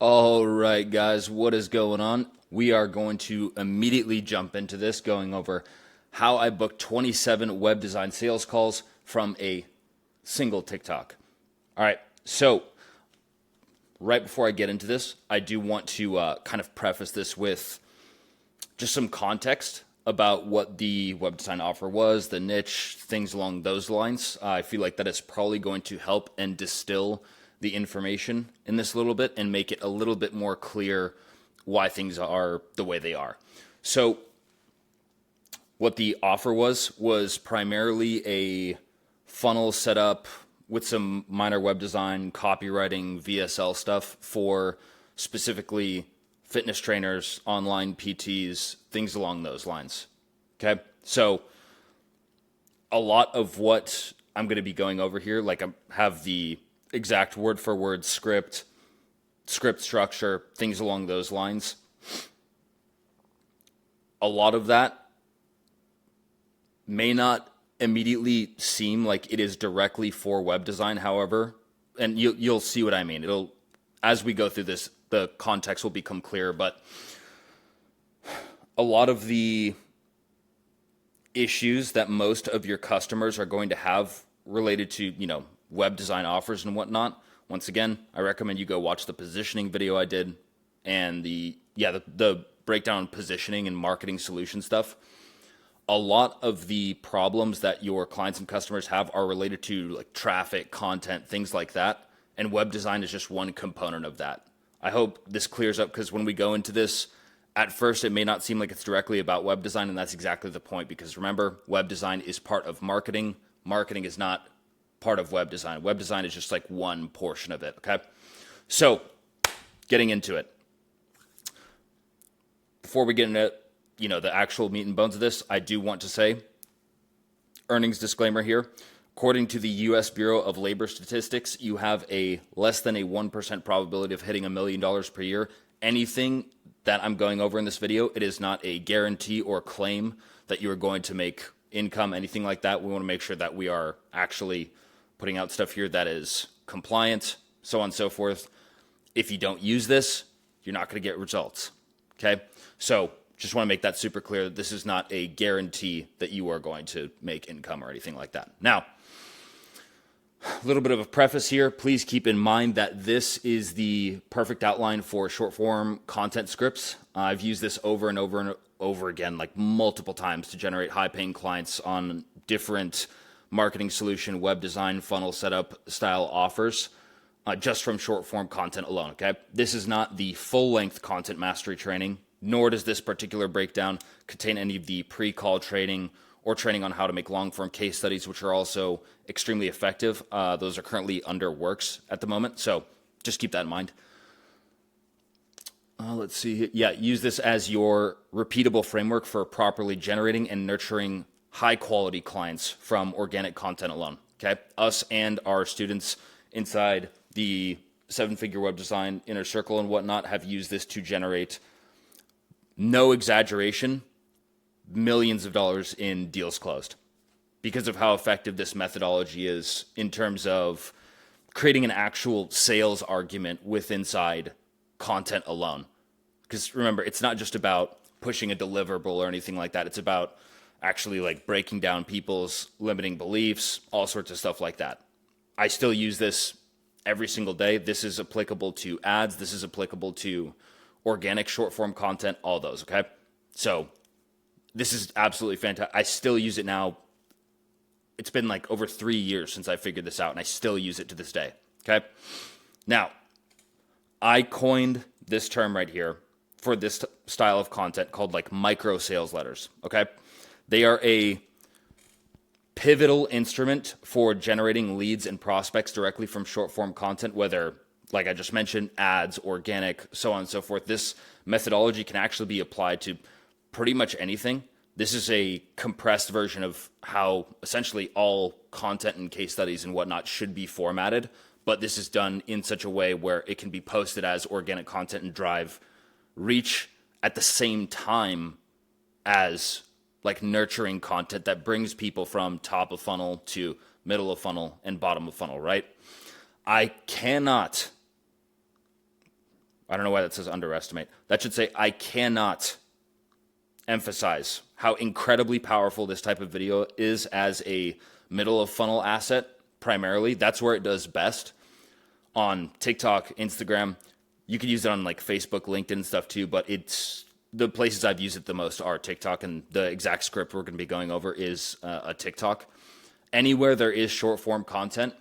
All right, guys, what is going on? We are going to immediately jump into this, going over how I booked 27 web design sales calls from a single TikTok. All right, so right before I get into this, I do want to kind of preface this with just some context about what the web design offer was, the niche, things along those lines. I feel like that is probably going to help and distill the information in this a little bit and make it a little bit more clear why things are the way they are. So what the offer was primarily a funnel setup with some minor web design, copywriting, VSL stuff for specifically fitness trainers, online PTs, things along those lines. Okay, so a lot of what I'm going to be going over here, like I have the exact word for word script structure, things along those lines. A lot of that may not immediately seem like it is directly for web design, however, and you'll see what I mean. It'll, as we go through this, the context will become clear, but a lot of the issues that most of your customers are going to have related to, web design offers and whatnot. Once again, I recommend you go watch the positioning video I did and the breakdown on positioning and marketing solution stuff. A lot of the problems that your clients and customers have are related to like traffic, content, things like that. And web design is just one component of that. I hope this clears up because when we go into this, at first it may not seem like it's directly about web design, and that's exactly the point because remember, web design is part of marketing. Marketing is not part of web design. Web design is just like one portion of it, okay? So, getting into it. Before we get into, the actual meat and bones of this, I do want to say, earnings disclaimer here. According to the U.S. Bureau of Labor Statistics, you have a less than a 1% probability of hitting $1 million per year. Anything that I'm going over in this video, it is not a guarantee or claim that you are going to make income, anything like that. We want to make sure that we are actually putting out stuff here that is compliant, so on and so forth. If you don't use this, you're not going to get results, okay? So just want to make that super clear that this is not a guarantee that you are going to make income or anything like that. Now, a little bit of a preface here. Please keep in mind that this is the perfect outline for short form content scripts. I've used this over and over and over again, like multiple times to generate high paying clients on different marketing solution, web design, funnel setup style offers, just from short form content alone, okay? This is not the full length content mastery training, nor does this particular breakdown contain any of the pre-call training or training on how to make long-form case studies, which are also extremely effective. Those are currently under works at the moment, so just keep that in mind. Let's see. Yeah, use this as your repeatable framework for properly generating and nurturing high-quality clients from organic content alone, okay? Us and our students inside the seven-figure web design inner circle and whatnot have used this to generate, no exaggeration, millions of dollars in deals closed because of how effective this methodology is in terms of creating an actual sales argument with inside content alone. Because remember, it's not just about pushing a deliverable or anything like that. It's about actually like breaking down people's limiting beliefs, all sorts of stuff like that. I still use this every single day. This is applicable to ads. This is applicable to organic short form content, all those, okay? So this is absolutely fantastic. I still use it now. It's been like over 3 years since I figured this out, and I still use it to this day, okay? Now, I coined this term right here for this style of content called like micro sales letters, okay? They are a pivotal instrument for generating leads and prospects directly from short form content, whether, like I just mentioned, ads, organic, so on and so forth. This methodology can actually be applied to pretty much anything. This is a compressed version of how essentially all content and case studies and whatnot should be formatted, but this is done in such a way where it can be posted as organic content and drive reach at the same time as like nurturing content that brings people from top of funnel to middle of funnel and bottom of funnel, right? I cannot I don't know why that says underestimate. That should say, I cannot emphasize how incredibly powerful this type of video is as a middle of funnel asset primarily. That's where it does best. On TikTok, Instagram, you could use it on like Facebook, LinkedIn and stuff too, but it's the places I've used it the most are TikTok, and the exact script we're going to be going over is a TikTok. Anywhere there is short form content,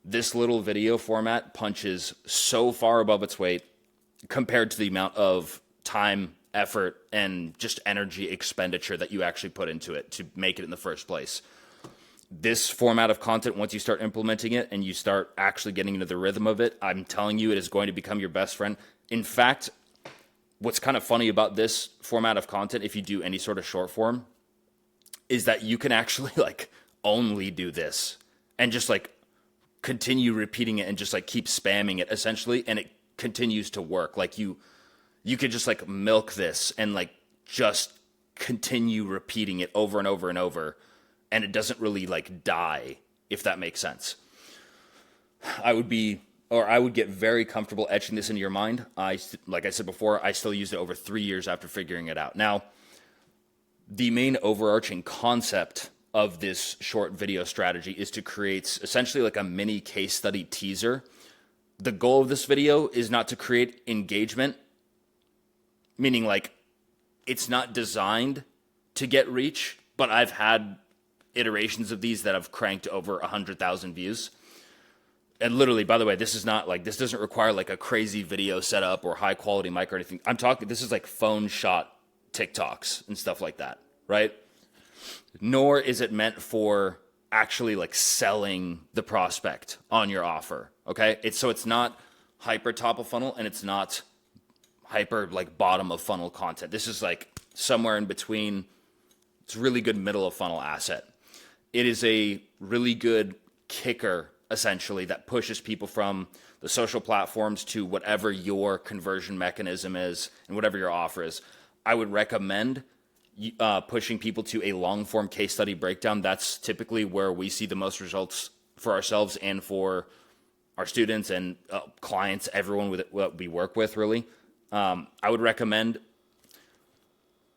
this little video format punches so far above its weight compared to the amount of time, effort, and just energy expenditure that you actually put into it to make it in the first place. This format of content, once you start implementing it and you start actually getting into the rhythm of it, I'm telling you, it is going to become your best friend. In fact, what's kind of funny about this format of content, if you do any sort of short form, is that you can actually like only do this and just like continue repeating it and just like keep spamming it essentially, and it continues to work. Like you could just like milk this and like just continue repeating it over and over and over, and it doesn't really like die, if that makes sense. I would get very comfortable etching this into your mind. Like I said before, I still used it over 3 years after figuring it out. Now, the main overarching concept of this short video strategy is to create essentially like a mini case study teaser. The goal of this video is not to create engagement, meaning like it's not designed to get reach, but I've had iterations of these that have cranked over 100,000 views. And literally, by the way, this is not like, this doesn't require like a crazy video setup or high quality mic or anything. I'm talking, this is like phone shot TikToks and stuff like that, right? Nor is it meant for actually like selling the prospect on your offer, okay? It's not hyper top of funnel, and it's not hyper like bottom of funnel content. This is like somewhere in between. It's a really good middle of funnel asset. It is a really good kicker, essentially, that pushes people from the social platforms to whatever your conversion mechanism is and whatever your offer is. I would recommend pushing people to a long form case study breakdown. That's typically where we see the most results for ourselves and for our students and clients, everyone with what we work with, really. I would recommend,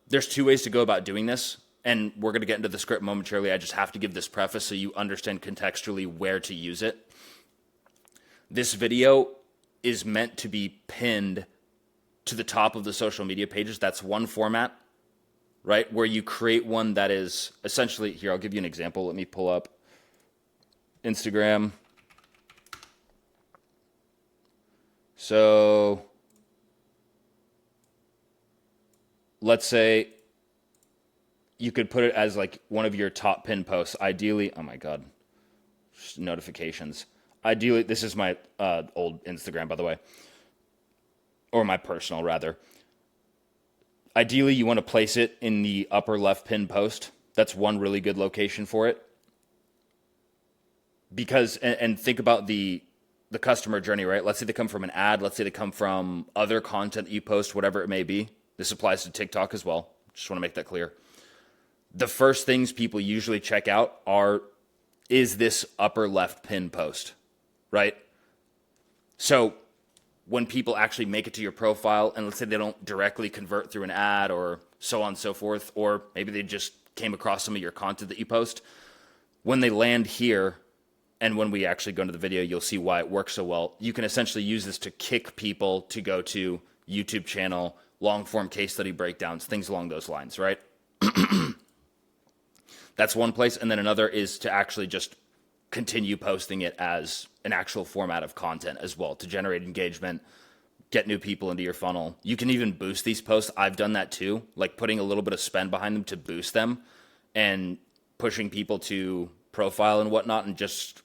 there's two ways to go about doing this, and we're going to get into the script momentarily. I just have to give this preface so you understand contextually where to use it. This video is meant to be pinned to the top of the social media pages. That's one format, right? Where you create one that is essentially, here, I'll give you an example. Let me pull up Instagram. So let's say you could put it as like one of your top pin posts. Ideally, oh my God, just notifications. Ideally, this is my old Instagram, by the way, or my personal rather. Ideally, you want to place it in the upper left pin post. That's one really good location for it. Because, and think about the customer journey, right? Let's say they come from an ad. Let's say they come from other content that you post, whatever it may be. This applies to TikTok as well. Just want to make that clear. The first things people usually check out is this upper left pin post, right? So when people actually make it to your profile, and let's say they don't directly convert through an ad or so on and so forth, or maybe they just came across some of your content that you post, when they land here, and when we actually go into the video, you'll see why it works so well. You can essentially use this to kick people to go to YouTube channel, long form case study breakdowns, things along those lines, right? That's one place. And then another is to actually just continue posting it as an actual format of content as well to generate engagement, get new people into your funnel. You can even boost these posts. I've done that too, like putting a little bit of spend behind them to boost them and pushing people to profile and whatnot, and just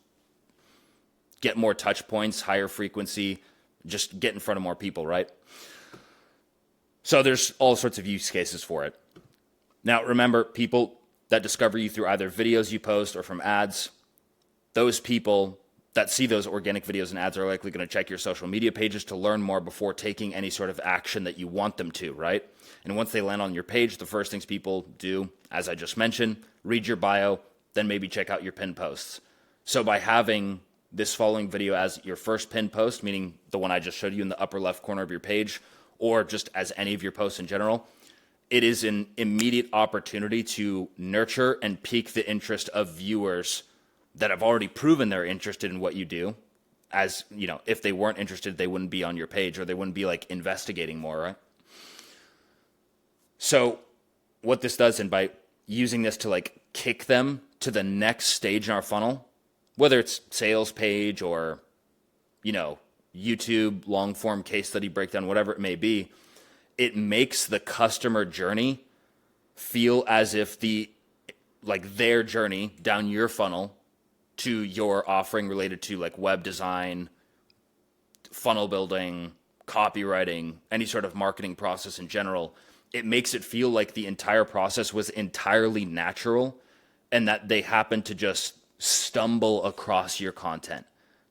get more touch points, higher frequency, just get in front of more people, right? So there's all sorts of use cases for it. Now, remember, people that discover you through either videos you post or from ads, those people that see those organic videos and ads are likely going to check your social media pages to learn more before taking any sort of action that you want them to, right? And once they land on your page, the first things people do, as I just mentioned, read your bio, then maybe check out your pinned posts. So by having this following video as your first pinned post, meaning the one I just showed you in the upper left corner of your page, or just as any of your posts in general, it is an immediate opportunity to nurture and pique the interest of viewers that have already proven they're interested in what you do. As, you know, if they weren't interested, they wouldn't be on your page, or they wouldn't be like investigating more, right? So what this does, and by using this to like kick them to the next stage in our funnel, whether it's sales page or, you know, YouTube long form case study breakdown, whatever it may be, it makes the customer journey feel as if their journey down your funnel to your offering related to like web design, funnel building, copywriting, any sort of marketing process in general, it makes it feel like the entire process was entirely natural and that they happen to just stumble across your content.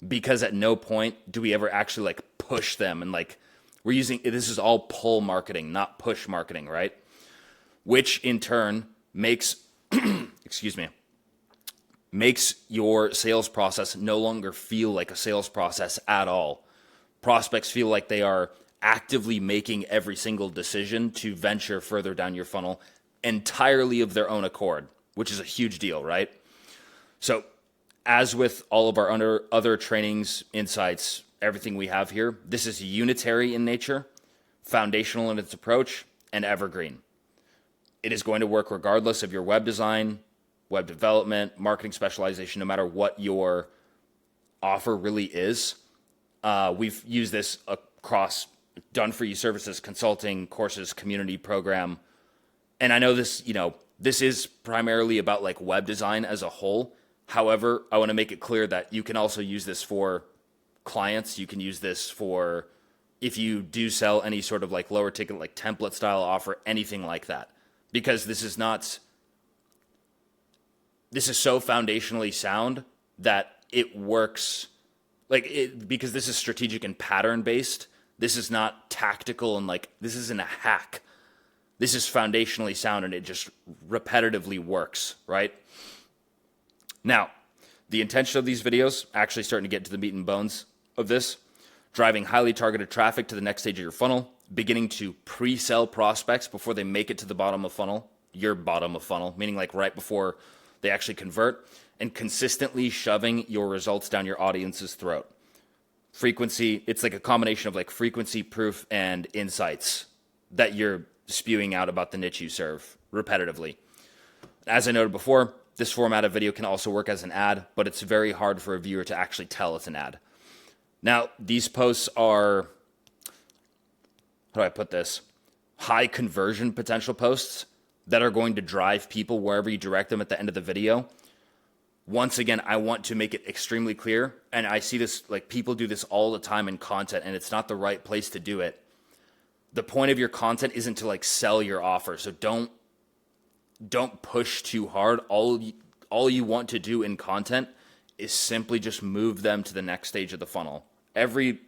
Because at no point do we ever actually like push them, and like this is all pull marketing, not push marketing, right? Which in turn makes, makes your sales process no longer feel like a sales process at all. Prospects feel like they are actively making every single decision to venture further down your funnel entirely of their own accord, which is a huge deal, right? So as with all of our other trainings, insights, everything we have here, this is unitary in nature, foundational in its approach, and evergreen. It is going to work regardless of your web design, web development, marketing specialization, no matter what your offer really is. We've used this across done-for-you services, consulting, courses, community program. And I know this, this is primarily about like web design as a whole. However, I want to make it clear that you can also use this for clients. You can use this for if you do sell any sort of like lower ticket, like template style offer, anything like that. Because this is so foundationally sound that it works because this is strategic and pattern based. This is not tactical and like, this isn't a hack. This is foundationally sound and it just repetitively works, right? Now, the intention of these videos, actually starting to get to the meat and bones of this, driving highly targeted traffic to the next stage of your funnel, beginning to pre-sell prospects before they make it to the bottom of funnel, your bottom of funnel, meaning like right before they actually convert, and consistently shoving your results down your audience's throat. Frequency, it's like a combination of like frequency, proof, and insights that you're spewing out about the niche you serve repetitively. As I noted before, this format of video can also work as an ad, but it's very hard for a viewer to actually tell it's an ad. Now, these posts are, how do I put this? High conversion potential posts that are going to drive people wherever you direct them at the end of the video. Once again, I want to make it extremely clear, and I see this, like people do this all the time in content, and it's not the right place to do it. The point of your content isn't to like sell your offer, so don't push too hard. All you want to do in content is simply just move them to the next stage of the funnel. Every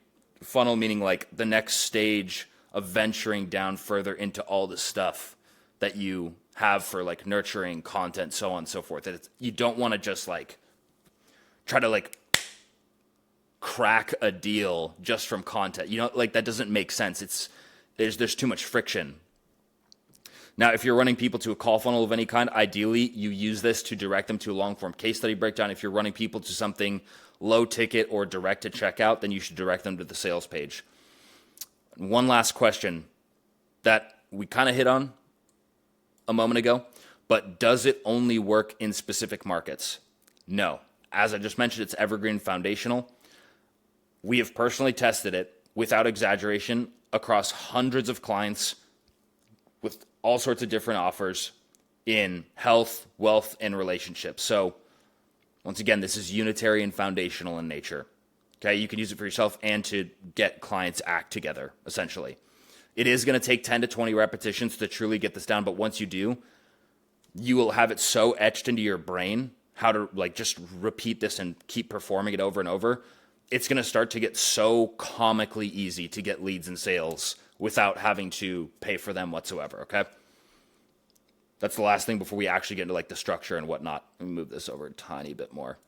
funnel meaning like the next stage of venturing down further into all the stuff that you have for like nurturing content, so on and so forth. That you don't want to just like try to like crack a deal just from content. Like that doesn't make sense. There's too much friction. Now, if you're running people to a call funnel of any kind, ideally you use this to direct them to a long form case study breakdown. If you're running people to something low ticket or direct to checkout, then you should direct them to the sales page. One last question that we kind of hit on a moment ago, but does it only work in specific markets? No. As I just mentioned, it's evergreen foundational. We have personally tested it without exaggeration across hundreds of clients with all sorts of different offers in health, wealth, and relationships. So once again, this is unitary and foundational in nature. Okay, you can use it for yourself and to get clients act together, essentially. It is going to take 10 to 20 repetitions to truly get this down, but once you do, you will have it so etched into your brain how to like just repeat this and keep performing it over and over. It's going to start to get so comically easy to get leads and sales without having to pay for them whatsoever, okay? That's the last thing before we actually get into like the structure and whatnot. Let me move this over a tiny bit more.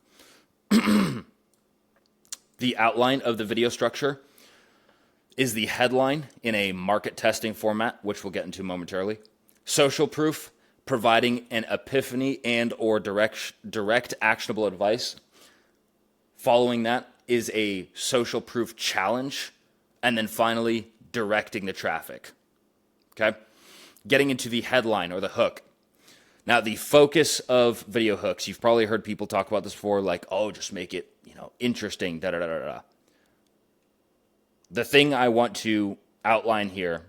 The outline of the video structure is the headline in a market testing format, which we'll get into momentarily. Social proof, providing an epiphany and or direct actionable advice. Following that is a social proof challenge. And then finally, directing the traffic. Okay? Getting into the headline or the hook. Now, the focus of video hooks, you've probably heard people talk about this before, like, oh, just make it, interesting, da-da-da-da-da. The thing I want to outline here,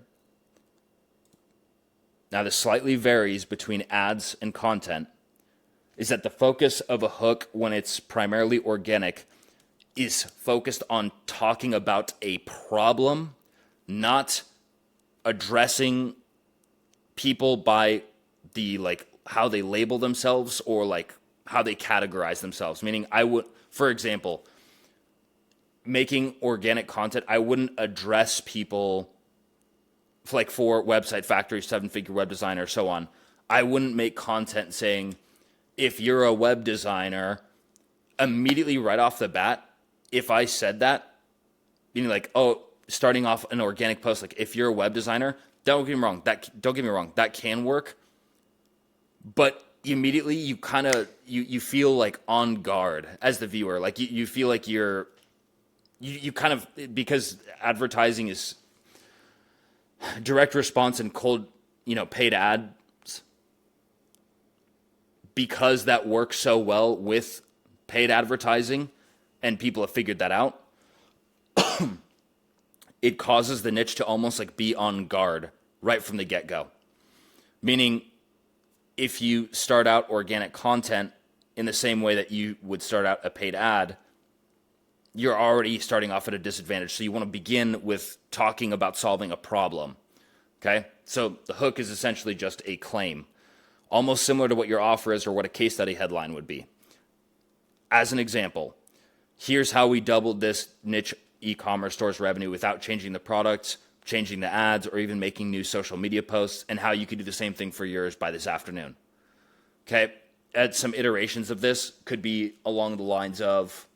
now this slightly varies between ads and content, is that the focus of a hook when it's primarily organic is focused on talking about a problem, not addressing people by the how they label themselves or how they categorize themselves. Meaning I would, for example, making organic content, I wouldn't address people for Website Factory, 7-figure web designer, so on. I wouldn't make content saying, if you're a web designer, immediately right off the bat, if I said that, meaning starting off an organic post, if you're a web designer, don't get me wrong, that can work. But immediately you kind of, you feel on guard as the viewer. You feel like you kind of, because advertising is direct response and cold, paid ads, because that works so well with paid advertising and people have figured that out, it causes the niche to almost be on guard right from the get-go. Meaning, if you start out organic content in the same way that you would start out a paid ad, you're already starting off at a disadvantage. So you want to begin with talking about solving a problem. Okay? So the hook is essentially just a claim, almost similar to what your offer is or what a case study headline would be. As an example, here's how we doubled this niche e-commerce store's revenue without changing the products, changing the ads, or even making new social media posts, and how you could do the same thing for yours by this afternoon. Okay? Add some iterations of this could be along the lines of,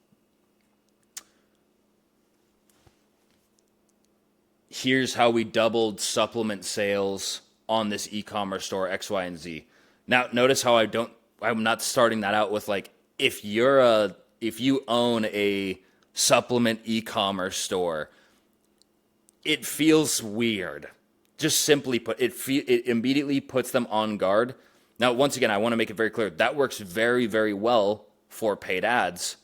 here's how we doubled supplement sales on this e-commerce store X, Y, and Z. Now, notice how I'm not starting that out with if you own a supplement e-commerce store, it feels weird. Just simply put, it immediately puts them on guard. Now, once again, I want to make it very clear, that works very, very well for paid ads,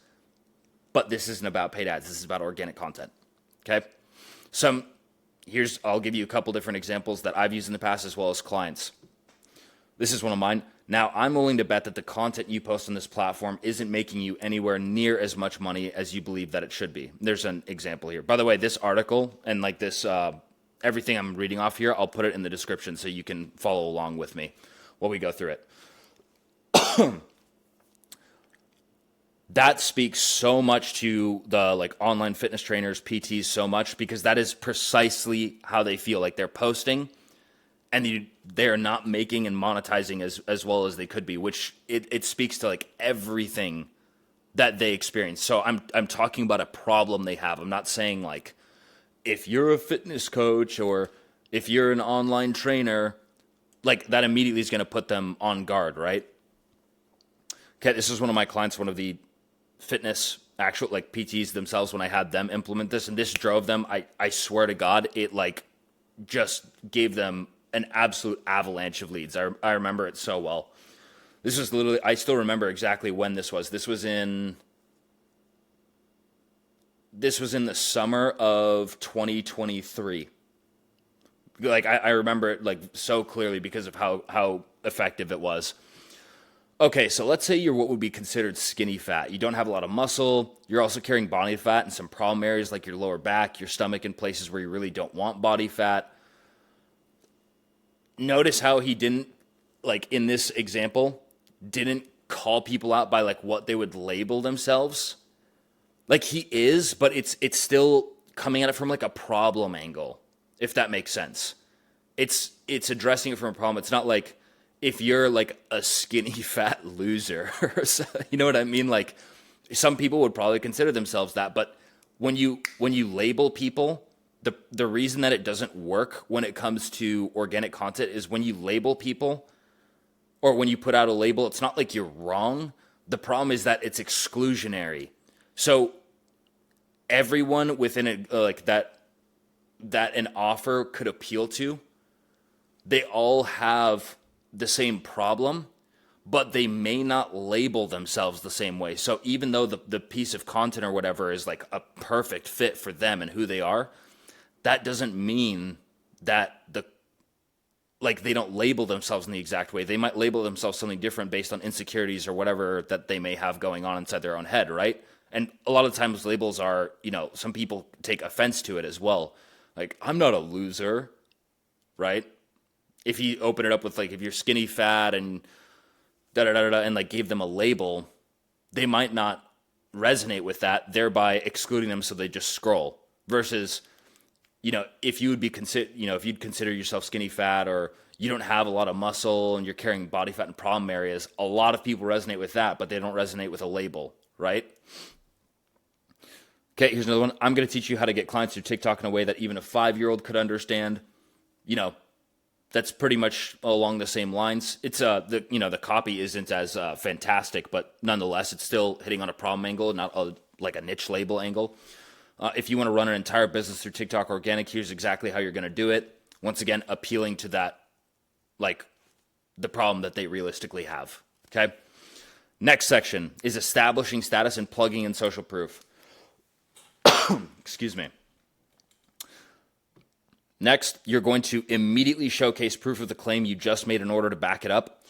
but this isn't about paid ads. This is about organic content, okay? I'll give you a couple different examples that I've used in the past as well as clients. This is one of mine. Now, I'm willing to bet that the content you post on this platform isn't making you anywhere near as much money as you believe that it should be. There's an example here. By the way, this article and this, everything I'm reading off here, I'll put it in the description so you can follow along with me while we go through it. That speaks so much to the online fitness trainers, PTs so much, because that is precisely how they feel. They're posting and they're not making and monetizing as well as they could be, which it speaks to everything that they experience. So I'm talking about a problem they have. I'm not saying if you're a fitness coach or if you're an online trainer, that immediately is going to put them on guard, right? Okay, this is one of my clients, one of the fitness actual PTs themselves, when I had them implement this, and this drove them, I swear to God, it just gave them an absolute avalanche of leads. I remember it so well. This was literally, I still remember exactly when this was. This was in the summer of 2023. I remember it so clearly because of how effective it was. Okay, so let's say you're what would be considered skinny fat. You don't have a lot of muscle. You're also carrying body fat in some problem areas like your lower back, your stomach, and places where you really don't want body fat. Notice how he didn't, in this example, didn't call people out by what they would label themselves. He is, but it's still coming at it from a problem angle, if that makes sense. It's addressing it from a problem. It's not if you're a skinny fat loser, you know what I mean? Some people would probably consider themselves that, but when you label people, the reason that it doesn't work when it comes to organic content is when you label people or when you put out a label, it's not like you're wrong. The problem is that it's exclusionary. So everyone within it, like that an offer could appeal to, they all have the same problem, but they may not label themselves the same way. So even though the piece of content or whatever is like a perfect fit for them and who they are, that doesn't mean that they don't label themselves in the exact way. They might label themselves something different based on insecurities or whatever that they may have going on inside their own head, right? And a lot of times labels are, some people take offense to it as well. Like, I'm not a loser, right? If you open it up with, like, if you're skinny, fat, and da-da-da-da-da, and, like, gave them a label, they might not resonate with that, thereby excluding them so they just scroll. Versus, if you would be if you'd consider yourself skinny, fat, or you don't have a lot of muscle and you're carrying body fat in problem areas, a lot of people resonate with that, but they don't resonate with a label, right? Okay, here's another one. I'm going to teach you how to get clients through TikTok in a way that even a 5-year-old could understand. That's pretty much along the same lines. It's the copy isn't as fantastic, but nonetheless, it's still hitting on a problem angle, not like a niche label angle. If you want to run an entire business through TikTok organic, here's exactly how you're going to do it. Once again, appealing to that, like the problem that they realistically have. Okay. Next section is establishing status and plugging in social proof. Excuse me. Next, you're going to immediately showcase proof of the claim you just made in order to back it up.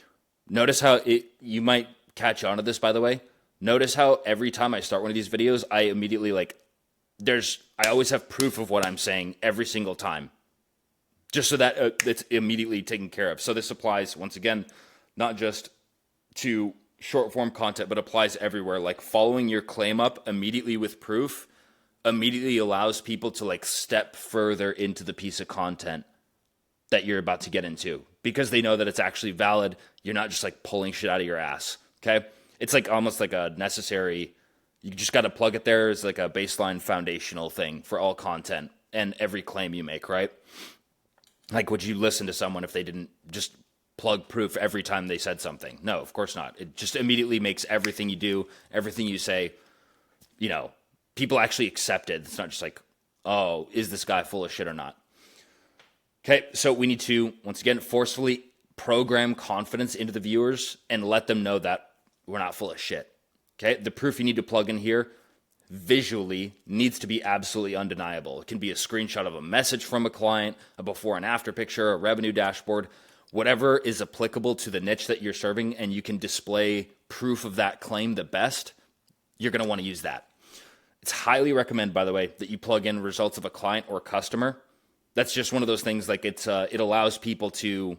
Notice how you might catch on to this, by the way. Notice how every time I start one of these videos, I immediately I always have proof of what I'm saying every single time, just so that it's immediately taken care of. So this applies, once again, not just to short form content, but applies everywhere. Like following your claim up immediately with proof immediately allows people to step further into the piece of content that you're about to get into because they know that it's actually valid. You're not just pulling shit out of your ass. Okay. It's almost like a necessary, you just got to plug it there as a baseline foundational thing for all content and every claim you make, right? Would you listen to someone if they didn't just plug proof every time they said something? No, of course not. It just immediately makes everything you do, everything you say, people actually accept it. It's not just oh, is this guy full of shit or not? Okay, so we need to, once again, forcefully program confidence into the viewers and let them know that we're not full of shit. Okay, the proof you need to plug in here visually needs to be absolutely undeniable. It can be a screenshot of a message from a client, a before and after picture, a revenue dashboard, whatever is applicable to the niche that you're serving, and you can display proof of that claim the best, you're going to want to use that. It's highly recommended, by the way, that you plug in results of a client or customer. That's just one of those things, it allows people to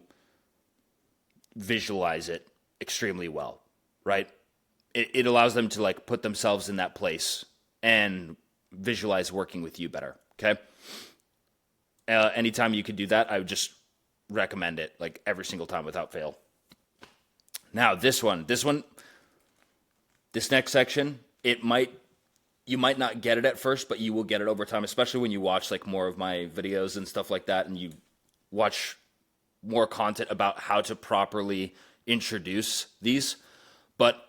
visualize it extremely well, right? It allows them to put themselves in that place and visualize working with you better, okay? Anytime you could do that, I would just recommend it every single time without fail. Now, this next section, you might not get it at first, but you will get it over time, especially when you watch more of my videos and stuff like that, and you watch more content about how to properly introduce these. But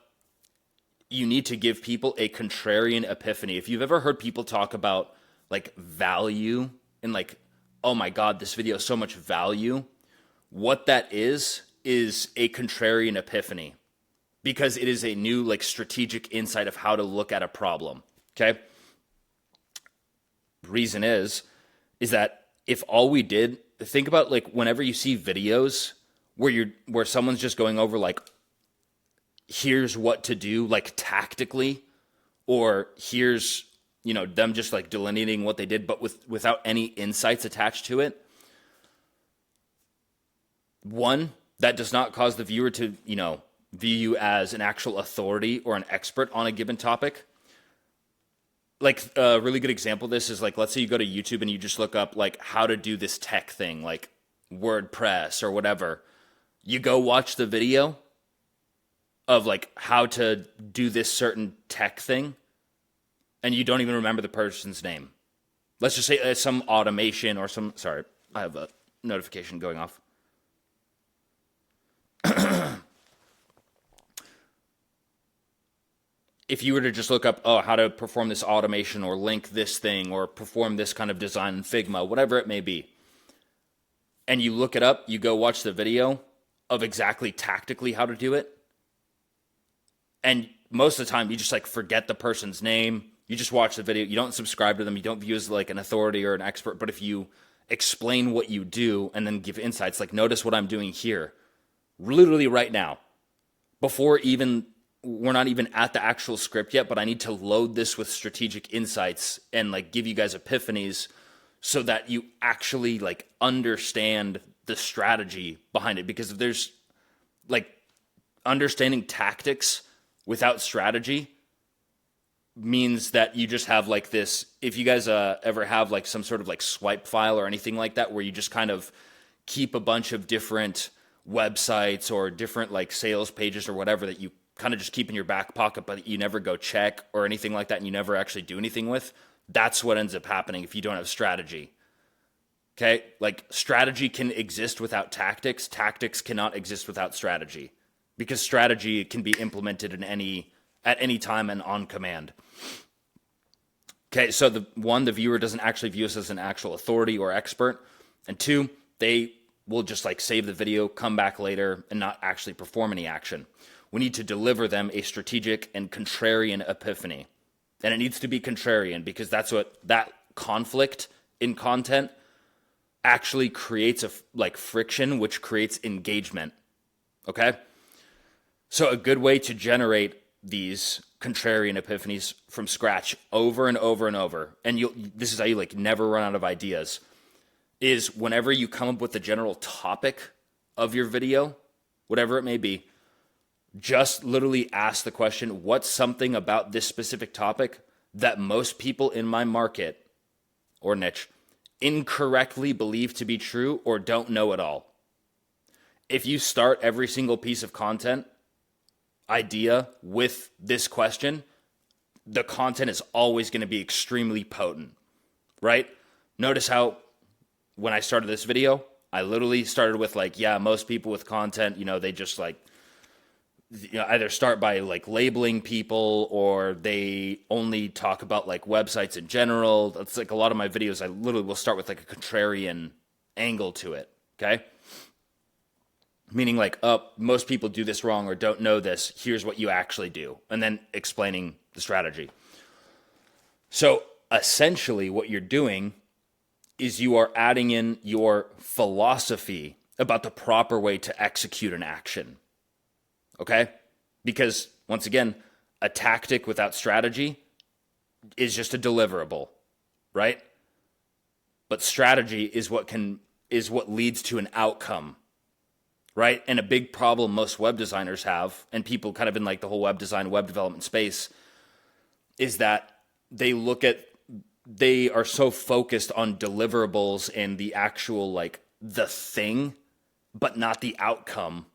you need to give people a contrarian epiphany. If you've ever heard people talk about value and oh my God, this video has so much value, what that is a contrarian epiphany, because it is a new strategic insight of how to look at a problem. Okay. Reason is that if all we did, think about whenever you see videos where someone's just going over here's what to do tactically, or here's them just delineating what they did, but without any insights attached to it. One, that does not cause the viewer to view you as an actual authority or an expert on a given topic. A really good example of this is let's say you go to YouTube and you just look up how to do this tech thing, WordPress or whatever. You go watch the video of how to do this certain tech thing. and you don't even remember the person's name. Let's just say some automation or some, sorry, I have a notification going off. If you were to just look up, how to perform this automation or link this thing or perform this kind of design in Figma, whatever it may be, and you look it up, you go watch the video of exactly tactically how to do it, and most of the time you just like forget the person's name, you just watch the video, you don't subscribe to them, you don't view as like an authority or an expert, but if you explain what you do and then give insights, like notice what I'm doing here, literally right now, before even, we're not even at the actual script yet, but I need to load this with strategic insights and like give you guys epiphanies so that you actually like understand the strategy behind it. Because if there's like understanding tactics without strategy means that you just have like this, if you guys ever have like some sort of like swipe file or anything like that, where you just kind of keep a bunch of different websites or different like sales pages or whatever that you kind of just keep in your back pocket, but you never go check or anything like that, and you never actually do anything with, that's what ends up happening if you don't have strategy. Okay? Like strategy can exist without tactics. Tactics cannot exist without strategy, because strategy can be implemented at any time and on command. Okay, so the viewer doesn't actually view us as an actual authority or expert. And two, they will just like save the video, come back later, and not actually perform any action. We need to deliver them a strategic and contrarian epiphany. And it needs to be contrarian, because that's what that conflict in content actually creates like friction, which creates engagement. Okay? So a good way to generate these contrarian epiphanies from scratch over and over and over, and this is how you like never run out of ideas, is whenever you come up with the general topic of your video, whatever it may be, just literally ask the question, what's something about this specific topic that most people in my market or niche incorrectly believe to be true or don't know at all? If you start every single piece of content idea with this question, the content is always going to be extremely potent, right? Notice how when I started this video, I literally started with like, yeah, most people with content, they just like, either start by like labeling people, or they only talk about like websites in general. That's like a lot of my videos, I literally will start with like a contrarian angle to it, okay? Meaning like, most people do this wrong or don't know this. Here's what you actually do. And then explaining the strategy. So essentially what you're doing is you are adding in your philosophy about the proper way to execute an action. Okay? Because once again, a tactic without strategy is just a deliverable, right? But strategy is what leads to an outcome. Right? And a big problem most web designers have, and people kind of in like the whole web design, web development space, is that they are so focused on deliverables and the actual like the thing, but not the outcome,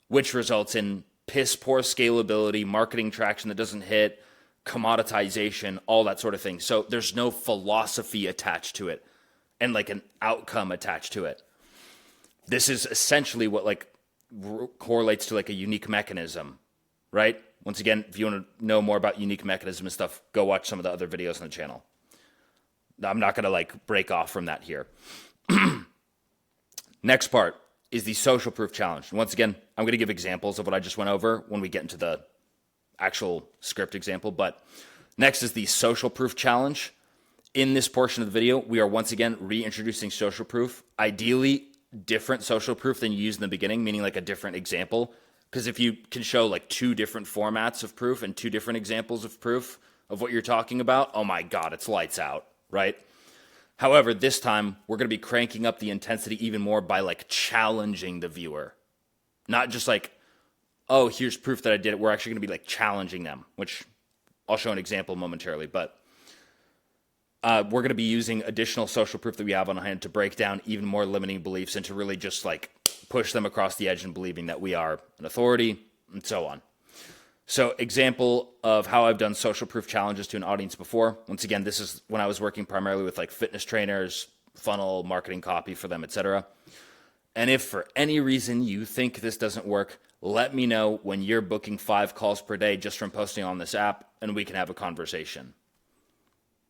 which results in piss poor scalability, marketing traction that doesn't hit, commoditization, all that sort of thing. So there's no philosophy attached to it and like an outcome attached to it. This is essentially what like correlates to like a unique mechanism, right? Once again, if you want to know more about unique mechanism and stuff, go watch some of the other videos on the channel. I'm not going to like break off from that here. Next part is the social proof challenge. And once again, I'm going to give examples of what I just went over when we get into the actual script example. But next is the social proof challenge. In this portion of the video, we are once again reintroducing social proof. Ideally, different social proof than you used in the beginning, meaning like a different example. Because if you can show like two different formats of proof and two different examples of proof of what you're talking about, oh my God, it's lights out, right? However, this time we're going to be cranking up the intensity even more by like challenging the viewer. Not just like, oh, here's proof that I did it. We're actually going to be like challenging them, which I'll show an example momentarily. But we're going to be using additional social proof that we have on hand to break down even more limiting beliefs and to really just like push them across the edge and believing that we are an authority and so on. So example of how I've done social proof challenges to an audience before. Once again, this is when I was working primarily with like fitness trainers, funnel, marketing copy for them, etc. And if for any reason you think this doesn't work, let me know when you're booking 5 calls per day just from posting on this app, and we can have a conversation.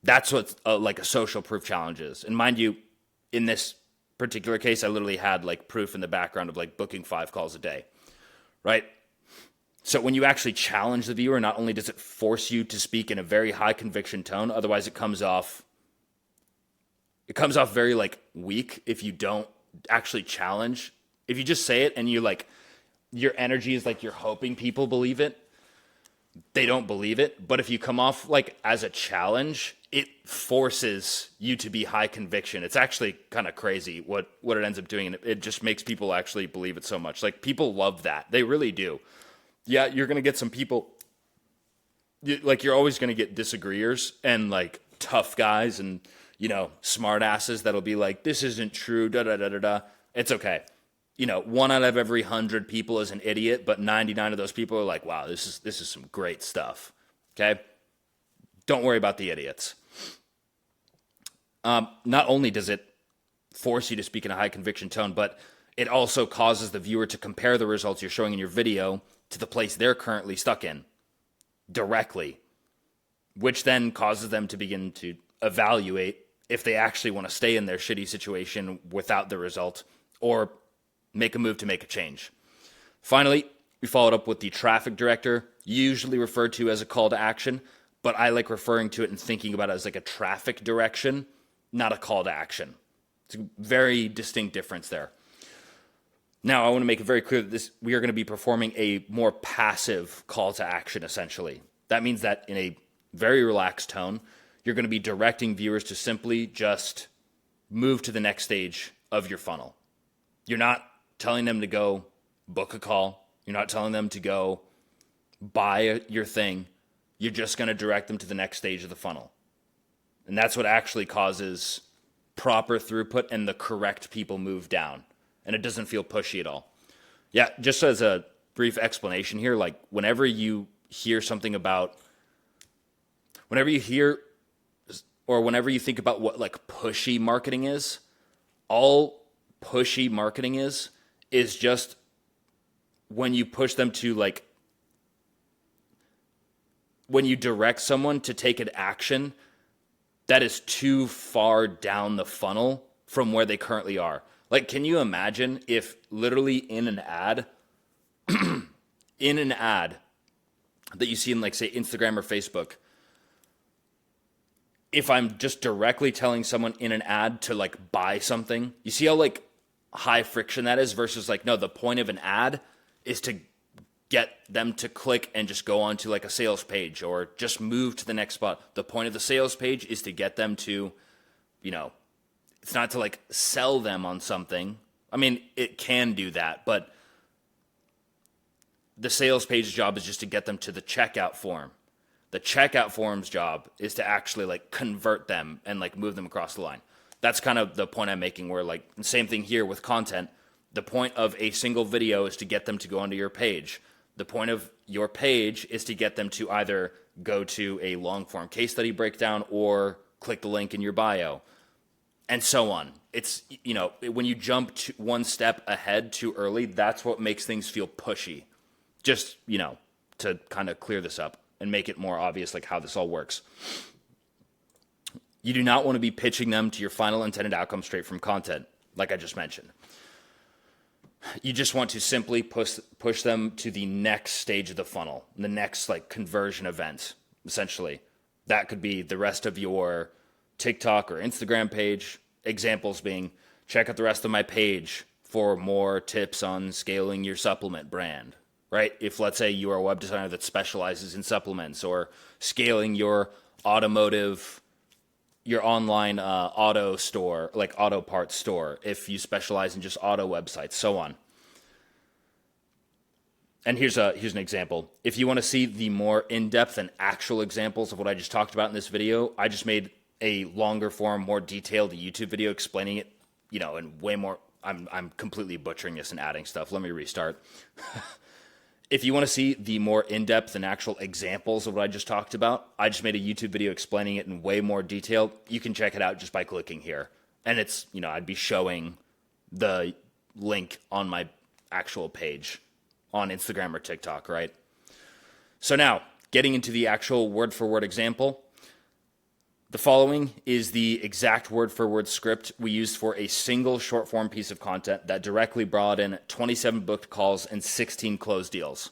That's what like a social proof challenge is. And mind you, in this particular case, I literally had like proof in the background of like booking 5 calls a day, right? So when you actually challenge the viewer, not only does it force you to speak in a very high conviction tone, otherwise it comes off very like weak if you don't actually challenge. If you just say it and you like, your energy is like you're hoping people believe it, they don't believe it. But if you come off like as a challenge, it forces you to be high conviction. It's actually kind of crazy what it ends up doing. And it just makes people actually believe it so much. Like people love that. They really do. Yeah, you're going to get some people, like you're always going to get disagreeers and like tough guys and, you know, smart asses that'll be like, this isn't true, da-da-da-da-da. It's okay. You know, 1 out of every 100 people is an idiot, but 99 of those people are like, wow, this is some great stuff. Okay? Don't worry about the idiots. Not only does it force you to speak in a high conviction tone, but it also causes the viewer to compare the results you're showing in your video to the place they're currently stuck in directly, which then causes them to begin to evaluate if they actually want to stay in their shitty situation without the result or make a move to make a change. Finally, we followed up with the traffic director, usually referred to as a call to action, but I like referring to it and thinking about it as like a traffic direction, not a call to action. It's a very distinct difference there. Now, I want to make it very clear that we are going to be performing a more passive call to action, essentially. That means that in a very relaxed tone, you're going to be directing viewers to simply just move to the next stage of your funnel. You're not telling them to go book a call. You're not telling them to go buy your thing. You're just going to direct them to the next stage of the funnel. And that's what actually causes proper throughput and the correct people move down. And it doesn't feel pushy at all. Yeah, just as a brief explanation here, like whenever you hear something about, whenever you hear or whenever you think about what like pushy marketing is, all pushy marketing is just when you push them to like, when you direct someone to take an action that is too far down the funnel from where they currently are. Like, can you imagine if literally in an ad that you see in like, say, Instagram or Facebook, if I'm just directly telling someone in an ad to like buy something, you see how like high friction that is versus like, no, the point of an ad is to get them to click and just go on to like a sales page or just move to the next spot. The point of the sales page is to get them to, you know, it's not to like sell them on something. I mean, it can do that, but the sales page job is just to get them to the checkout form. The checkout form's job is to actually like convert them and like move them across the line. That's kind of the point I'm making where like the same thing here with content. The point of a single video is to get them to go onto your page. The point of your page is to get them to either go to a long form case study breakdown or click the link in your bio and so on. It's, you know, when you jump to one step ahead too early, that's what makes things feel pushy. Just, you know, to kind of clear this up and make it more obvious like how this all works. You do not want to be pitching them to your final intended outcome straight from content, like I just mentioned. You just want to simply push them to the next stage of the funnel, the next like conversion event, essentially. That could be the rest of your TikTok or Instagram page. Examples being, check out the rest of my page for more tips on scaling your supplement brand, right? If let's say you are a web designer that specializes in supplements or scaling your your online auto store, like auto parts store, if you specialize in just auto websites, so on. And here's an example. If you want to see the more in-depth and actual examples of what I just talked about in this video, I just made a longer form, more detailed YouTube video explaining it, you know, and way more. I'm completely butchering this and adding stuff. Let me restart. If you want to see the more in-depth and actual examples of what I just talked about, I just made a YouTube video explaining it in way more detail. You can check it out just by clicking here. And it's, I'd be showing the link on my actual page on Instagram or TikTok, right? So now, getting into the actual word-for-word example, the following is the exact word-for-word script we used for a single short-form piece of content that directly brought in 27 booked calls and 16 closed deals.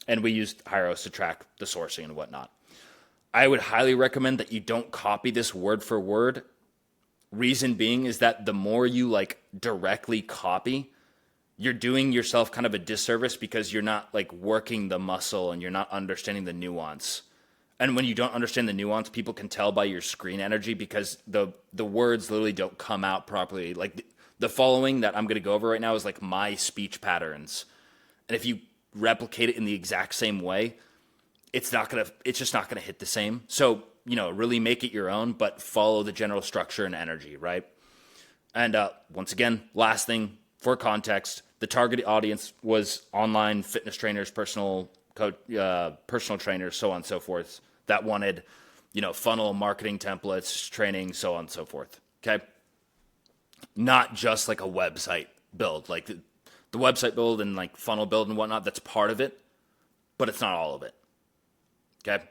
And we used Hyros to track the sourcing and whatnot. I would highly recommend that you don't copy this word-for-word. Reason being is that the more you directly copy, you're doing yourself kind of a disservice because you're not working the muscle and you're not understanding the nuance. And when you don't understand the nuance, people can tell by your screen energy because the words literally don't come out properly. The following that I'm going to go over right now is my speech patterns. And if you replicate it in the exact same way, it's just not going to hit the same. So, really make it your own, but follow the general structure and energy, right? And once again, last thing for context, the target audience was online fitness trainers, personal trainers, so on and so forth, that wanted, funnel marketing templates, training, so on and so forth. Okay. Not just a website build, the website build and funnel build and whatnot. That's part of it, but it's not all of it. Okay.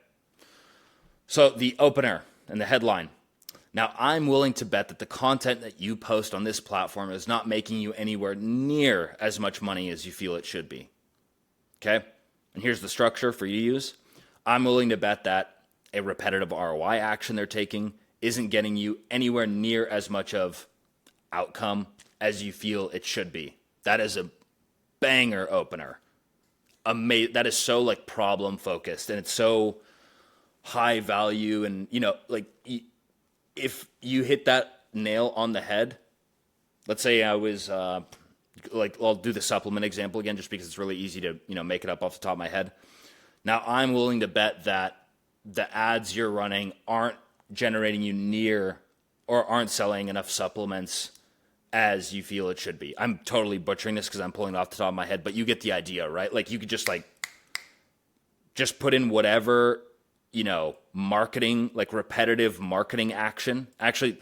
So the opener and the headline. Now, I'm willing to bet that the content that you post on this platform is not making you anywhere near as much money as you feel it should be. Okay? And here's the structure for you to use. I'm willing to bet that a repetitive ROI action they're taking isn't getting you anywhere near as much of outcome as you feel it should be. That is a banger opener. That is so problem focused, and it's so high value, and if you hit that nail on the head, let's say I was I'll do the supplement example again just because it's really easy to make it up off the top of my head. Now, I'm willing to bet that the ads you're running aren't generating you near or aren't selling enough supplements as you feel it should be. I'm totally butchering this because I'm pulling it off the top of my head, but you get the idea, right? You could just put in whatever, marketing, repetitive marketing action. Actually,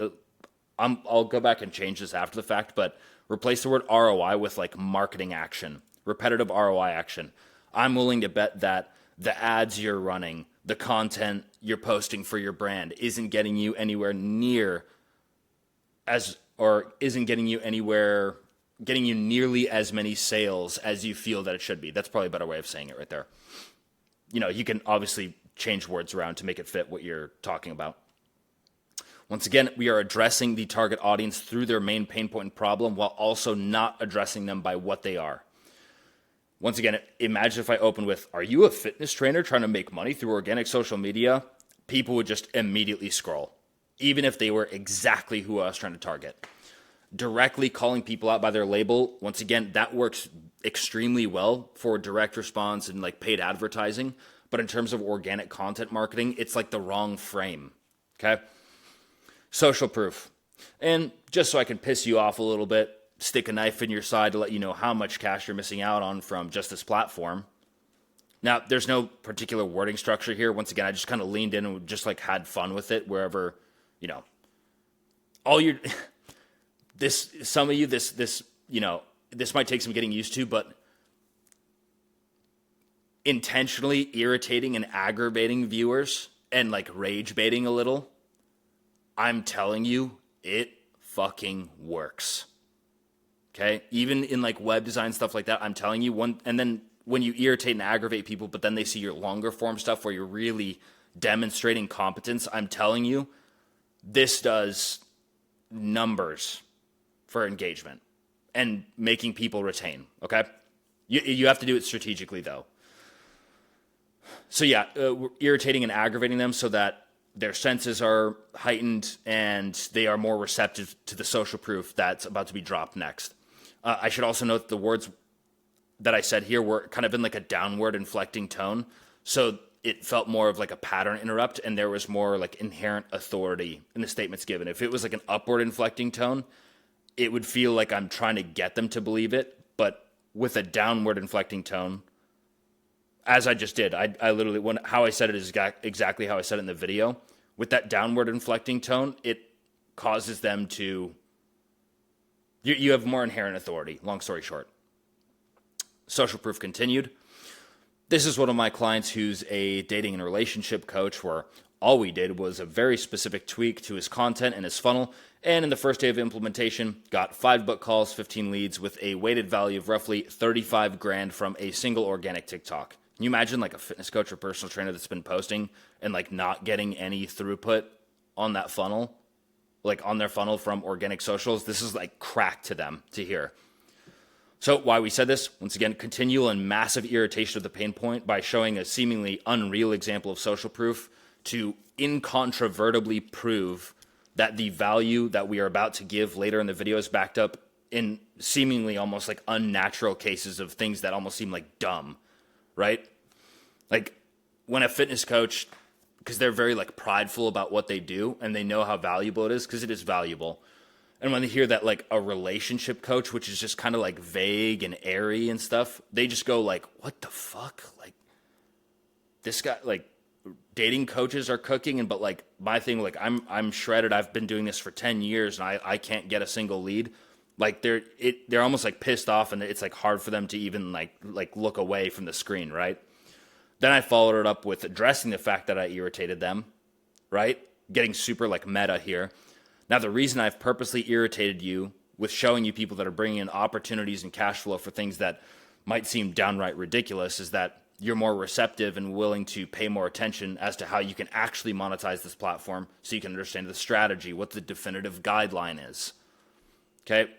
I'll go back and change this after the fact, but replace the word ROI with marketing action, repetitive ROI action. I'm willing to bet that the ads you're running, the content you're posting for your brand isn't getting you anywhere near isn't getting you nearly as many sales as you feel that it should be. That's probably a better way of saying it right there. You can obviously change words around to make it fit what you're talking about. Once again, we are addressing the target audience through their main pain point and problem while also not addressing them by what they are. Once again, imagine if I open with, are you a fitness trainer trying to make money through organic social media? People would just immediately scroll, even if they were exactly who I was trying to target. Directly calling people out by their label, once again, that works extremely well for direct response and paid advertising. But in terms of organic content marketing, it's the wrong frame. Okay? Social proof. And just so I can piss you off a little bit, stick a knife in your side to let you know how much cash you're missing out on from just this platform. Now, there's no particular wording structure here. Once again, I just kind of leaned in and just had fun with it wherever, all your, some of you, this might take some getting used to, but intentionally irritating and aggravating viewers and rage baiting a little, I'm telling you, it fucking works. Okay? Even in web design, stuff like that, I'm telling you, and then when you irritate and aggravate people, but then they see your longer form stuff where you're really demonstrating competence, I'm telling you, this does numbers for engagement and making people retain. Okay? You have to do it strategically, though. So yeah, we're irritating and aggravating them so that their senses are heightened and they are more receptive to the social proof that's about to be dropped next. I should also note the words that I said here were kind of in a downward inflecting tone. So it felt more of a pattern interrupt, and there was more inherent authority in the statements given. If it was an upward inflecting tone, it would feel like I'm trying to get them to believe it. But with a downward inflecting tone, as I just did, I literally, how I said it is exactly how I said it in the video. With that downward inflecting tone, it causes them to, you have more inherent authority, long story short. Social proof continued. This is one of my clients who's a dating and relationship coach, where all we did was a very specific tweak to his content and his funnel. And in the first day of implementation, got 5 book calls, 15 leads with a weighted value of roughly 35 grand from a single organic TikTok. Can you imagine like a fitness coach or personal trainer that's been posting and like not getting any throughput on that funnel, like on their funnel from organic socials? This is like crack to them to hear. So why we said this, once again, continual and massive irritation of the pain point by showing a seemingly unreal example of social proof to incontrovertibly prove that the value that we are about to give later in the video is backed up in seemingly almost like unnatural cases of things that almost seem like dumb, right? Like when a fitness coach, because they're very like prideful about what they do and they know how valuable it is, because it is valuable. And when they hear that like a relationship coach, which is just kind of like vague and airy and stuff, they just go like, what the fuck? Like this guy, like dating coaches are cooking. But like my thing, like I'm shredded. I've been doing this for 10 years and I can't get a single lead. Like they're almost like pissed off, and it's like hard for them to even like look away from the screen, right? Then I followed it up with addressing the fact that I irritated them, right? Getting super like meta here. Now, the reason I've purposely irritated you with showing you people that are bringing in opportunities and cash flow for things that might seem downright ridiculous is that you're more receptive and willing to pay more attention as to how you can actually monetize this platform, so you can understand the strategy, what the definitive guideline is. Okay?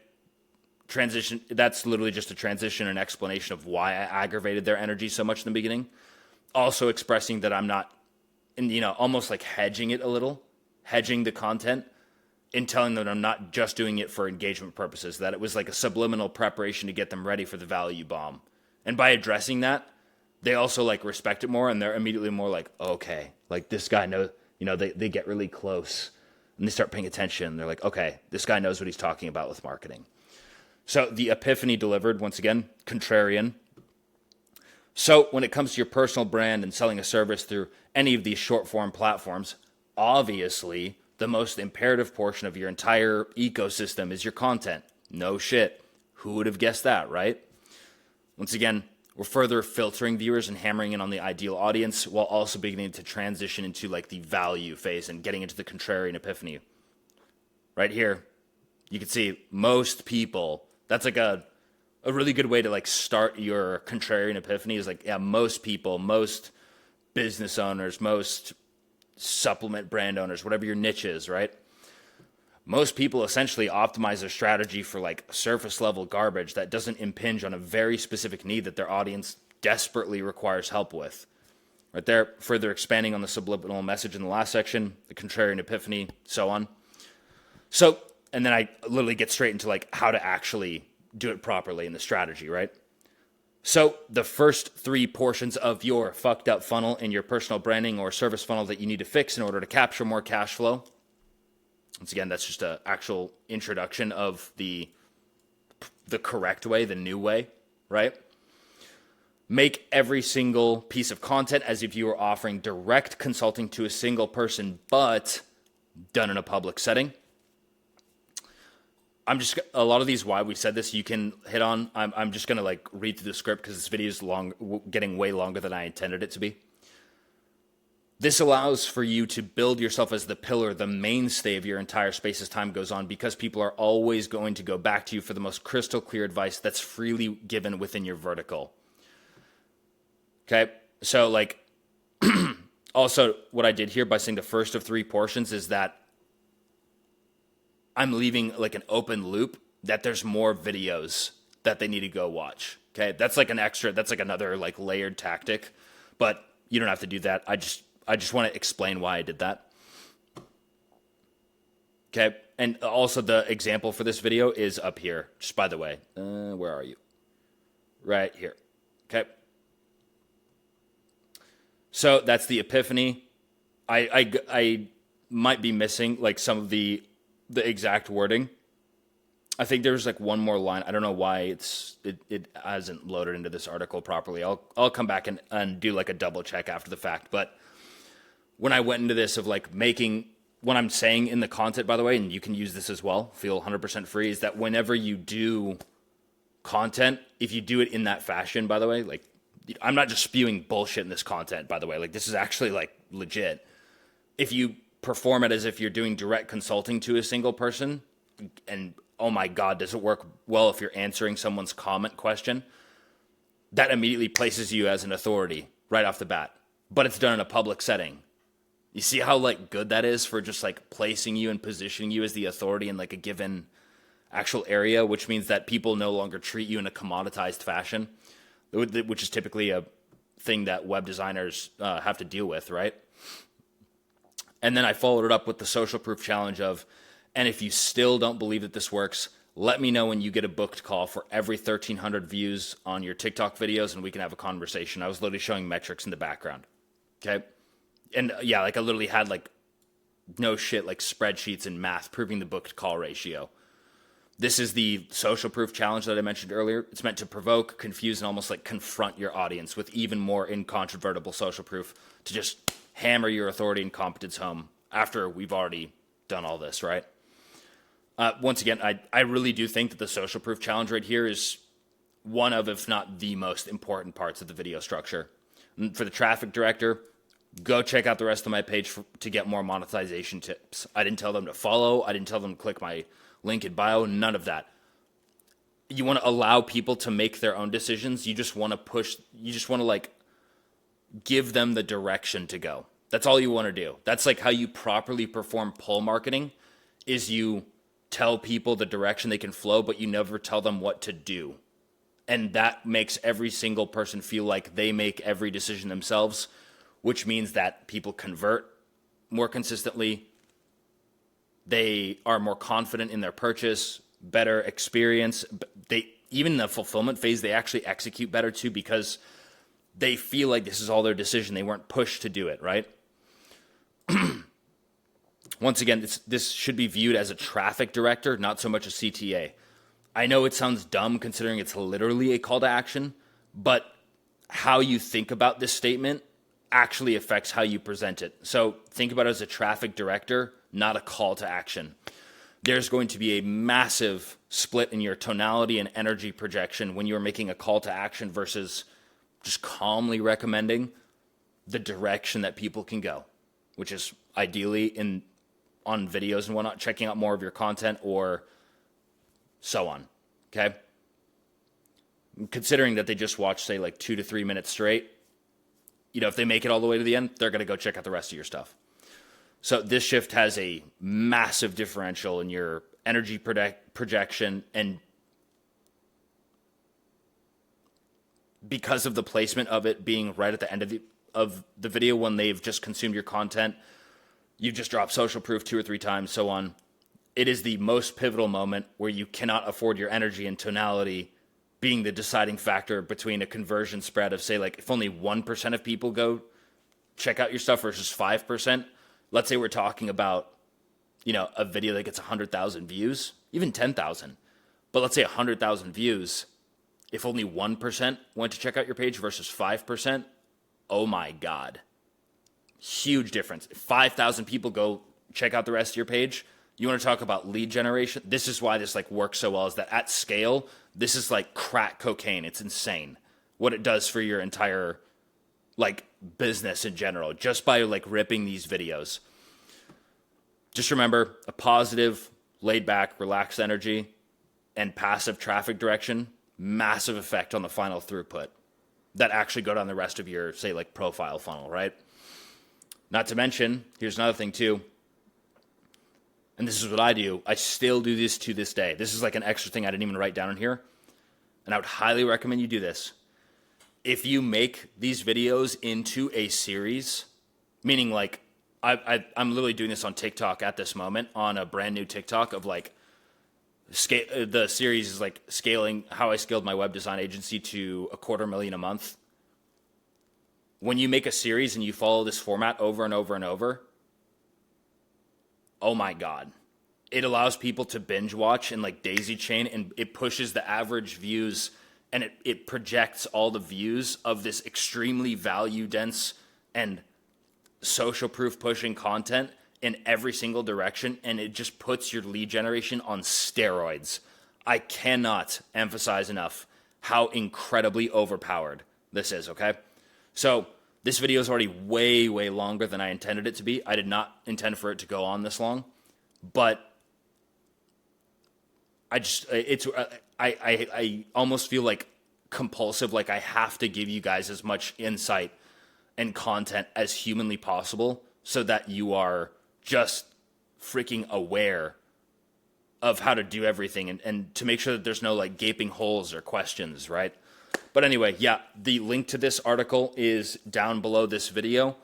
Transition, that's literally just a transition and explanation of why I aggravated their energy so much in the beginning. Also expressing that I'm not, almost like hedging it a little, hedging the content, in telling them I'm not just doing it for engagement purposes, that it was like a subliminal preparation to get them ready for the value bomb. And by addressing that, they also like respect it more, and they're immediately more like, okay, like this guy knows, they get really close and they start paying attention. They're like, okay, this guy knows what he's talking about with marketing. So the epiphany delivered, once again, contrarian. So when it comes to your personal brand and selling a service through any of these short form platforms, obviously the most imperative portion of your entire ecosystem is your content. No shit. Who would have guessed that, right? Once again, we're further filtering viewers and hammering in on the ideal audience, while also beginning to transition into like the value phase and getting into the contrarian epiphany. Right here, you can see most people, that's like a really good way to like start your contrarian epiphany is like, yeah, most people, most business owners, most supplement brand owners, whatever your niche is, right? Most people essentially optimize their strategy for like surface level garbage that doesn't impinge on a very specific need that their audience desperately requires help with. Right there, further expanding on the subliminal message in the last section, the contrarian epiphany, so on. So, and then I literally get straight into like how to actually do it properly in the strategy, right? So the first 3 portions of your fucked up funnel in your personal branding or service funnel that you need to fix in order to capture more cash flow. Once again, that's just an actual introduction of the correct way, the new way, right? Make every single piece of content as if you were offering direct consulting to a single person, but done in a public setting. A lot of these why we said this you can hit on. I'm just going to like read through the script because this video is getting way longer than I intended it to be. This allows for you to build yourself as the pillar, the mainstay of your entire space as time goes on, because people are always going to go back to you for the most crystal clear advice that's freely given within your vertical. Okay, so like also what I did here by saying the first of 3 portions is that I'm leaving like an open loop that there's more videos that they need to go watch. Okay, that's like an extra, that's like another like layered tactic, but you don't have to do that. I just want to explain why I did that. Okay, and also the example for this video is up here, just by the way. Where are you? Right here. Okay. So that's the epiphany. I might be missing like some of the exact wording. I think there's like one more line. I don't know why it hasn't loaded into this article properly. I'll come back and do like a double check after the fact. But when I went into this of like making, what I'm saying in the content, by the way, and you can use this as well, feel 100% free, is that whenever you do content, if you do it in that fashion, by the way, like I'm not just spewing bullshit in this content, by the way, like this is actually like legit. If you perform it as if you're doing direct consulting to a single person, and oh my God, does it work well if you're answering someone's comment question? That immediately places you as an authority right off the bat. But it's done in a public setting. You see how like good that is for just like placing you and positioning you as the authority in like a given actual area, which means that people no longer treat you in a commoditized fashion, which is typically a thing that web designers have to deal with, right? And then I followed it up with the social proof challenge of, and if you still don't believe that this works, let me know when you get a booked call for every 1,300 views on your TikTok videos, and we can have a conversation. I was literally showing metrics in the background, okay? And yeah, like I literally had like no shit, like spreadsheets and math proving the booked call ratio. This is the social proof challenge that I mentioned earlier. It's meant to provoke, confuse, and almost like confront your audience with even more incontrovertible social proof to just hammer your authority and competence home after we've already done all this, right? Once again, I really do think that the social proof challenge right here is one of, if not the most important parts of the video structure. And for the traffic director, go check out the rest of my page to get more monetization tips. I didn't tell them to follow. I didn't tell them to click my link in bio. None of that. You want to allow people to make their own decisions. You just want to push. You just want to like give them the direction to go. That's all you want to do. That's like how you properly perform pull marketing, is you tell people the direction they can flow, but you never tell them what to do. And that makes every single person feel like they make every decision themselves, which means that people convert more consistently. They are more confident in their purchase, better experience. Even in the fulfillment phase, they actually execute better too, because they feel like this is all their decision. They weren't pushed to do it, right? Once again, this should be viewed as a traffic director, not so much a CTA. I know it sounds dumb considering it's literally a call to action, but how you think about this statement actually affects how you present it. So think about it as a traffic director, not a call to action. There's going to be a massive split in your tonality and energy projection when you're making a call to action versus just calmly recommending the direction that people can go, which is ideally on videos and whatnot, checking out more of your content or so on, okay? Considering that they just watch, say, like 2 to 3 minutes straight, if they make it all the way to the end, they're going to go check out the rest of your stuff. So this shift has a massive differential in your energy projection, and because of the placement of it being right at the end of the video when they've just consumed your content, you've just dropped social proof 2 or 3 times, so on. It is the most pivotal moment where you cannot afford your energy and tonality being the deciding factor between a conversion spread of, say, like if only 1% of people go check out your stuff versus 5%. Let's say we're talking about, a video that gets 100,000 views, even 10,000. But let's say 100,000 views. If only 1% went to check out your page versus 5%, oh my God. Huge difference. If 5,000 people go check out the rest of your page, you want to talk about lead generation? This is why this works so well, is that at scale, this is like crack cocaine. It's insane what it does for your entire business in general, just by ripping these videos. Just remember, a positive, laid back, relaxed energy and passive traffic direction, massive effect on the final throughput that actually go down the rest of your, say, profile funnel, right? Not to mention, here's another thing too, and this is what I do. I still do this to this day. This is an extra thing I didn't even write down in here, and I would highly recommend you do this. If you make these videos into a series, meaning I'm literally doing this on TikTok at this moment, on a brand new TikTok of the series is scaling, how I scaled my web design agency to $250,000 a month. When you make a series and you follow this format over and over and over, oh my God, it allows people to binge watch and like daisy chain, and it pushes the average views, and it projects all the views of this extremely value dense and social proof pushing content in every single direction, and it just puts your lead generation on steroids. I cannot emphasize enough how incredibly overpowered this is, okay? So this video is already way, way longer than I intended it to be. I did not intend for it to go on this long, but I almost feel like compulsive, like I have to give you guys as much insight and content as humanly possible so that you are just freaking aware of how to do everything, and to make sure that there's no like gaping holes or questions, right? But anyway, yeah, the link to this article is down below this video.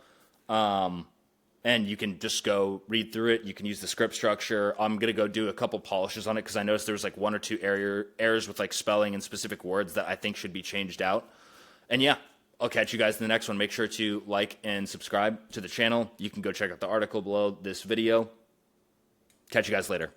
And you can just go read through it. You can use the script structure. I'm going to go do a couple polishes on it because I noticed there was like one or two errors with like spelling and specific words that I think should be changed out. And yeah, I'll catch you guys in the next one. Make sure to like and subscribe to the channel. You can go check out the article below this video. Catch you guys later.